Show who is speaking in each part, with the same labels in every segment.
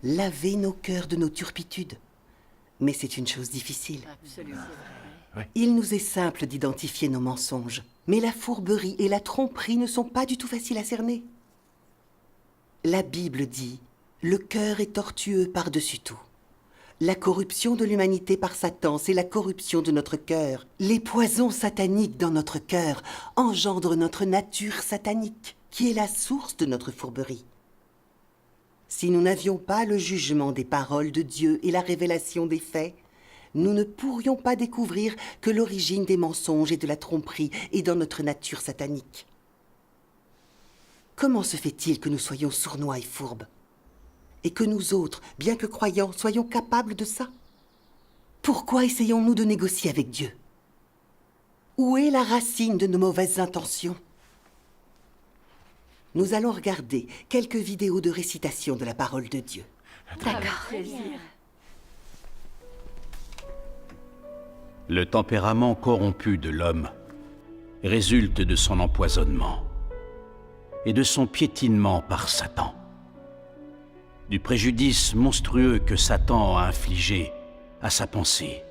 Speaker 1: laver nos cœurs de nos turpitudes. Mais c'est une chose difficile.
Speaker 2: Absolument.
Speaker 1: Il nous est simple d'identifier nos mensonges, mais la fourberie et la tromperie ne sont pas du tout faciles à cerner. La Bible dit « Le cœur est tortueux par-dessus tout ». La corruption de l'humanité par Satan, c'est la corruption de notre cœur. Les poisons sataniques dans notre cœur engendrent notre nature satanique, qui est la source de notre fourberie. Si nous n'avions pas le jugement des paroles de Dieu et la révélation des faits, nous ne pourrions pas découvrir que l'origine des mensonges et de la tromperie est dans notre nature satanique. Comment se fait-il que nous soyons sournois et fourbes? Et que nous autres, bien que croyants, soyons capables de ça? Pourquoi essayons-nous de négocier avec Dieu? Où est la racine de nos mauvaises intentions? Nous allons regarder quelques vidéos de récitation de la parole de Dieu.
Speaker 2: D'accord.
Speaker 3: Le tempérament corrompu de l'homme résulte de son empoisonnement et de son piétinement par Satan. Du préjudice monstrueux que Satan a infligé à sa pensée,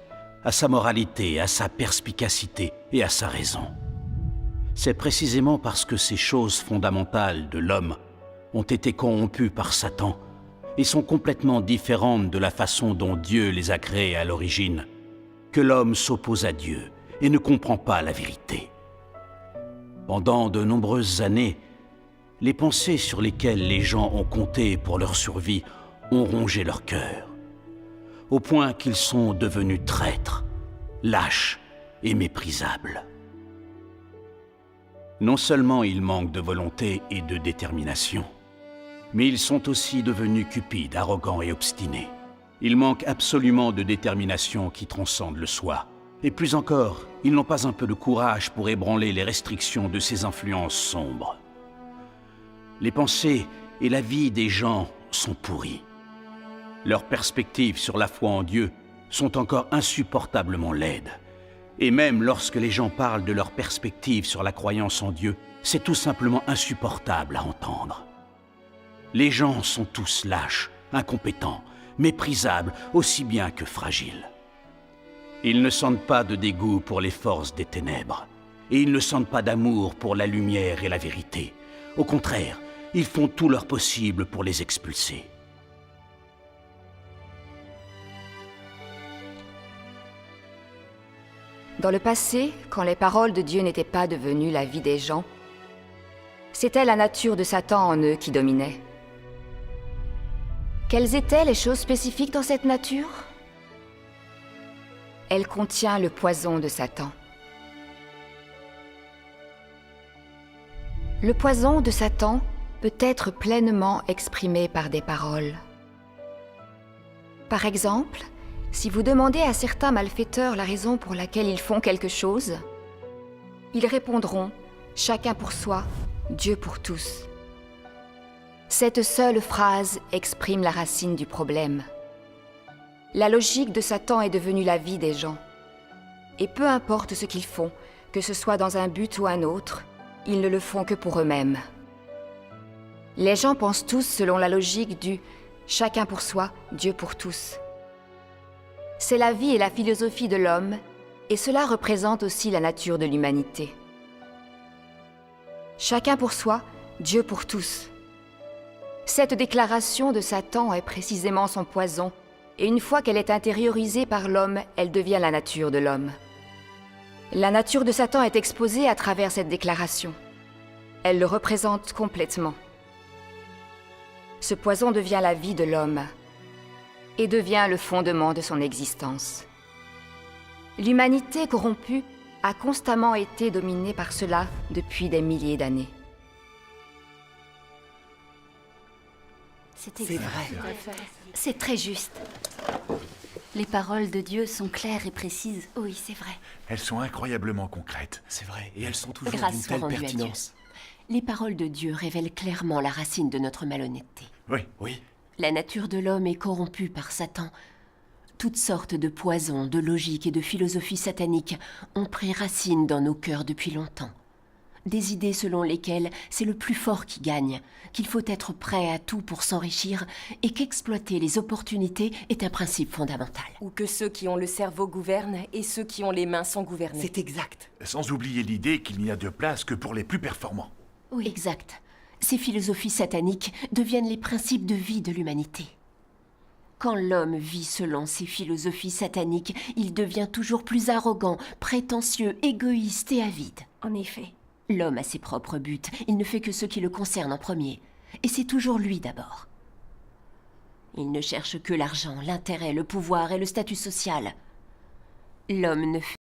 Speaker 3: à sa moralité, à sa perspicacité et à sa raison. C'est précisément parce que ces choses fondamentales de l'homme ont été corrompues par Satan et sont complètement différentes de la façon dont Dieu les a créées à l'origine, que l'homme s'oppose à Dieu et ne comprend pas la vérité. Pendant de nombreuses années, les pensées sur lesquelles les gens ont compté pour leur survie ont rongé leur cœur, au point qu'ils sont devenus traîtres, lâches et méprisables. Non seulement ils manquent de volonté et de détermination, mais ils sont aussi devenus cupides, arrogants et obstinés. Ils manquent absolument de détermination qui transcende le soi. Et plus encore, ils n'ont pas un peu de courage pour ébranler les restrictions de ces influences sombres. Les pensées et la vie des gens sont pourries. Leurs perspectives sur la foi en Dieu sont encore insupportablement laides. Et même lorsque les gens parlent de leurs perspectives sur la croyance en Dieu, c'est tout simplement insupportable à entendre. Les gens sont tous lâches, incompétents, méprisables, aussi bien que fragiles. Ils ne sentent pas de dégoût pour les forces des ténèbres, et ils ne sentent pas d'amour pour la lumière et la vérité. Au contraire, ils font tout leur possible pour les expulser.
Speaker 4: Dans le passé, quand les paroles de Dieu n'étaient pas devenues la vie des gens, c'était la nature de Satan en eux qui dominait. Quelles étaient les choses spécifiques dans cette nature? Elle contient le poison de Satan. Le poison de Satan peut être pleinement exprimé par des paroles. Par exemple, si vous demandez à certains malfaiteurs la raison pour laquelle ils font quelque chose, ils répondront « chacun pour soi, Dieu pour tous ». Cette seule phrase exprime la racine du problème. La logique de Satan est devenue la vie des gens. Et peu importe ce qu'ils font, que ce soit dans un but ou un autre, ils ne le font que pour eux-mêmes. Les gens pensent tous selon la logique du « chacun pour soi, Dieu pour tous ». C'est la vie et la philosophie de l'homme, et cela représente aussi la nature de l'humanité. Chacun pour soi, Dieu pour tous. Cette déclaration de Satan est précisément son poison, et une fois qu'elle est intériorisée par l'homme, elle devient la nature de l'homme. La nature de Satan est exposée à travers cette déclaration. Elle le représente complètement. Ce poison devient la vie de l'homme, et devient le fondement de son existence. L'humanité corrompue a constamment été dominée par cela depuis des milliers d'années.
Speaker 1: C'est vrai.
Speaker 2: C'est très juste. Les paroles de Dieu sont claires et précises.
Speaker 5: Oui, c'est vrai.
Speaker 6: Elles sont incroyablement concrètes.
Speaker 7: C'est vrai, et elles sont toujours
Speaker 5: Grâce
Speaker 7: d'une
Speaker 5: soit
Speaker 7: telle
Speaker 5: rendue à
Speaker 7: pertinence.
Speaker 5: Les paroles de Dieu révèlent clairement la racine de notre malhonnêteté.
Speaker 6: Oui.
Speaker 7: Oui,
Speaker 5: La nature de l'homme est corrompue par Satan. Toutes sortes de poisons, de logiques et de philosophies sataniques ont pris racine dans nos cœurs depuis longtemps. Des idées selon lesquelles c'est le plus fort qui gagne, qu'il faut être prêt à tout pour s'enrichir et qu'exploiter les opportunités est un principe fondamental.
Speaker 7: Ou que ceux qui ont le cerveau gouvernent et ceux qui ont les mains sont gouvernés.
Speaker 1: C'est exact.
Speaker 6: Sans oublier l'idée qu'il n'y a de place que pour les plus performants.
Speaker 5: Oui. Exact. Ces philosophies sataniques deviennent les principes de vie de l'humanité. Quand l'homme vit selon ces philosophies sataniques, il devient toujours plus arrogant, prétentieux, égoïste et avide.
Speaker 2: En effet.
Speaker 5: L'homme a ses propres buts, il ne fait que ce qui le concerne en premier. Et c'est toujours lui d'abord. Il ne cherche que l'argent, l'intérêt, le pouvoir et le statut social. L'homme ne fait